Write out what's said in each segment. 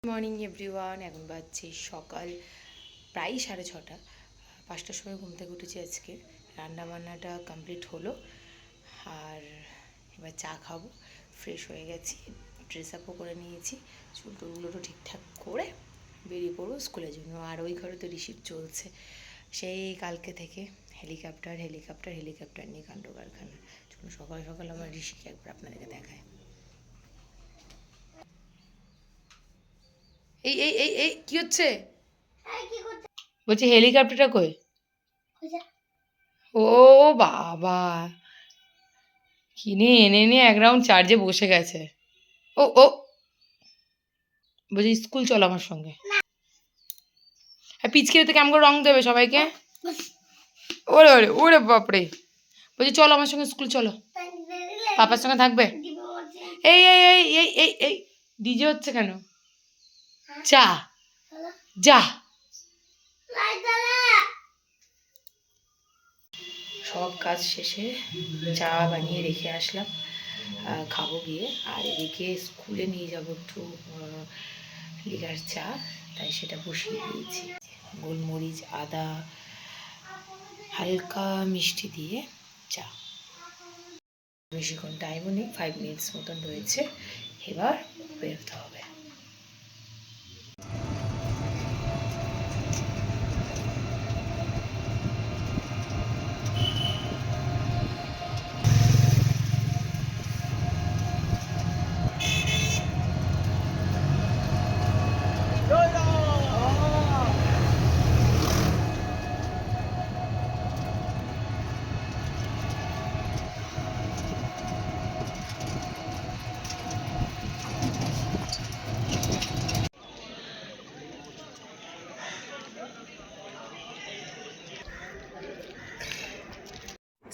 Morning everyone. এখন বাজছে সকাল প্রায় 6:30। 5টার সময় ঘুম থেকে উঠেছি আজকে। রান্নাবান্নাটা কমপ্লিট হলো, আর এবার চা খাবো। ফ্রেশ হয়ে গেছি, ড্রেস আপও করে নিয়েছি, চুল টুলগুলো ঠিকঠাক করে বেরিয়ে পড়বো স্কুলের জন্য। আর ওই ঘরে তো রিসিভ চলছে সেই কালকে থেকে, হেলিকপ্টার নিয়ে কাণ্ড কারখানা। চলুন সকাল সকাল আমার ঋষিকে একবার আপনাদেরকে দেখায়। এই এই এই এই কি হচ্ছে? বলছি হেলিকপ্টারটা কই? ও বাবা, কিনে এনে নিয়ে এক রাউন্ড চার্জে বসে গেছে। ও ও বলছি স্কুল চলো আমার সঙ্গে। পিচকিরিতে কেমন করে রং দেবে সবাইকে? ওরে ওরে ওরে বাপরে। বলছি চলো আমার সঙ্গে স্কুল চলো, পাপার সঙ্গে থাকবে। এই এই এই এই এই এই ডিজে হচ্ছে কেন? চা যা। সব কাজ শেষে চা বানিয়ে রেখে আসলাম, খাবো গিয়ে। আর এদিকে স্কুলে নিয়ে যাবো একটু লিকার চা, তাই সেটা বসিয়ে দিয়েছি। গোলমরিচ, আদা, হালকা মিষ্টি দিয়ে চা। বেশিক্ষণ টাইমও নেই, 5 মিনিটস মতন রয়েছে, এবার বেরোতে হবে।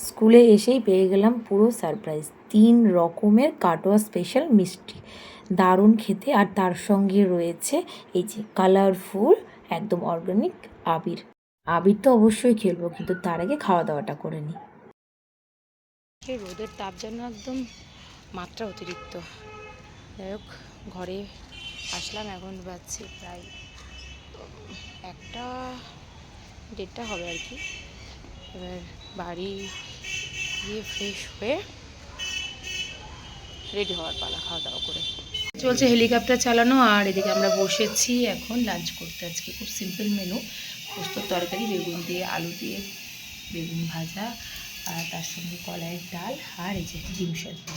স্কুলে এসেই পেয়ে গেলাম পুরো সারপ্রাইজ, 3 রকমের কাটোয়া স্পেশাল মিষ্টি, দারুণ খেতে। আর তার সঙ্গে রয়েছে এই যে কালারফুল একদম অর্গানিক আবির। আবির তো অবশ্যই খেলবো, কিন্তু তার আগে খাওয়া দাওয়াটা করে নিই। রোদের তাপ যেন একদম মাত্রা অতিরিক্ত। যাই হোক, ঘরে আসলাম, এখন বাজছে প্রায় 1-1:30 হবে আর কি। এবার বাড়ি গিয়ে ফ্রেশ হয়ে রেডি হওয়ার পালা, খাওয়া দাওয়া করে। চলছে হেলিকপ্টার চালানো, আর এদিকে আমরা বসেছি এখন লাঞ্চ করতে। আজকে খুব সিম্পল মেনু, পোস্তর তরকারি, বেগুন দিয়ে আলু দিয়ে বেগুন ভাজা, আর তার সঙ্গে কলাইয়ের ডাল, আর এই যে ডিম সেদ্ধ,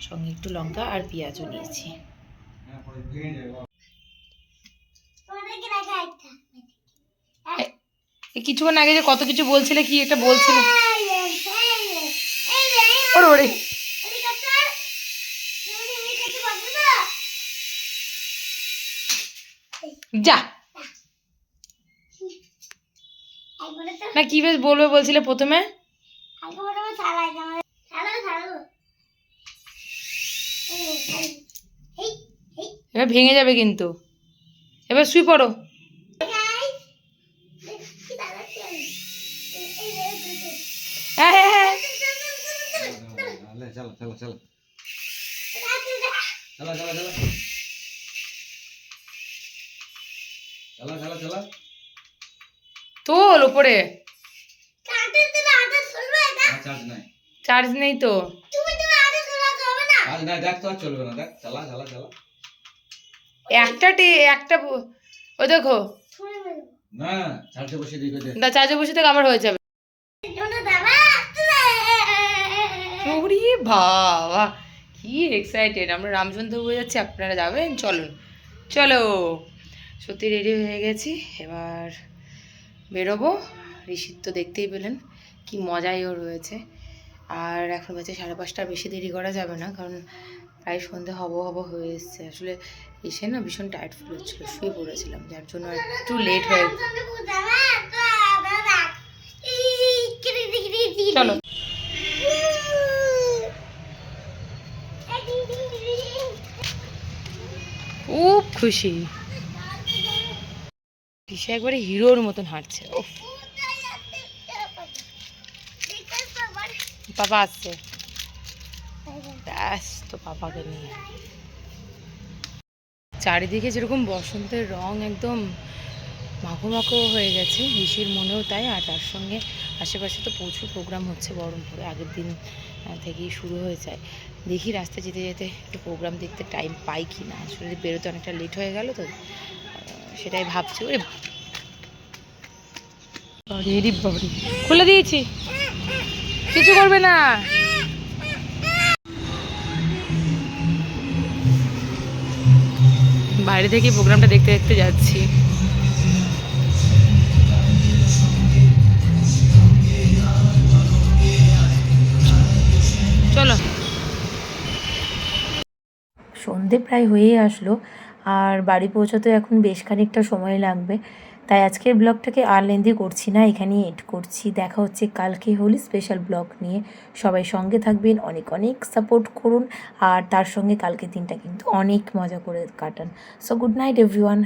সঙ্গে একটু লঙ্কা আর পেঁয়াজও নিয়েছি। কিছুক্ষণ আগে যে কত কিছু বলছিলে, কি একটা বলছিলে? ওরে ওরে, যা না, কি বেশ বলবে বলছিলে প্রথমে? এবার ভেঙে যাবে কিন্তু, এবার শুয়ে পড়ো। হ্যাঁ হ্যাঁ হ্যাঁ, তোল ওপরে, চার্জ নেই তো। একটা ও দেখো না, চার্জে বসে থেকে আবার হয়ে যাবে। বাবা কি এক্সাইটেড আমরা, রামচন্দ্র হয়ে যাচ্ছি। আপনারা যাবেন? চলুন চলো। সত্যি রেডি হয়ে গেছি, এবার বেরোবো। ঋষির তো দেখতেই পেলেন কি মজাই ও রয়েছে। আর এখন বাজে 5:30, বেশি দেরি করা যাবে না, কারণ প্রায় সন্ধে হব হয়ে এসছে। আসলে এসে না ভীষণ টায়ার্ড ফিল হচ্ছিলো, শুয়ে পড়েছিলাম, যার জন্য একটু লেট হয়ে। চলো, খুব খুশি। সে একবারে হিরোর মতন হাঁটছে। ও পাপা আসছে, ব্যাস তো পাপাকে নিয়ে। চারিদিকে যেরকম বসন্তের রং একদম মাখো মাখো হয়ে গেছে, ঋষির মনেও তাই। আর তার সঙ্গে আশেপাশে তো প্রচুর প্রোগ্রাম হচ্ছে বহরমপুরে, আগের দিন থেকেই শুরু হয়ে যায়। দেখি রাস্তায় যেতে যেতে একটু প্রোগ্রাম দেখতে টাইম পাই কি না। আসলে বেরোতে অনেকটা লেট হয়ে গেল তো, সেটাই ভাবছি। ওরে বাড়ি খুলে দিয়েছি, কিছু করবে না। বাইরে থেকে প্রোগ্রামটা দেখতে দেখতে যাচ্ছি। চলো। সন্ধে প্রায় হয়েই আসলো, আর বাড়ি পৌঁছাতে এখন বেশ খানিকটা সময় লাগবে। তাই আজকের ব্লগটাকে আর লেন্দি করছি না, এখানেই এড করছি। দেখা হচ্ছে কালকে হোলি স্পেশাল ব্লগ নিয়ে। সবাই সঙ্গে থাকবেন, অনেক অনেক সাপোর্ট করুন, আর তার সঙ্গে কালকের দিনটা কিন্তু অনেক মজা করে কাটান। So good night everyone.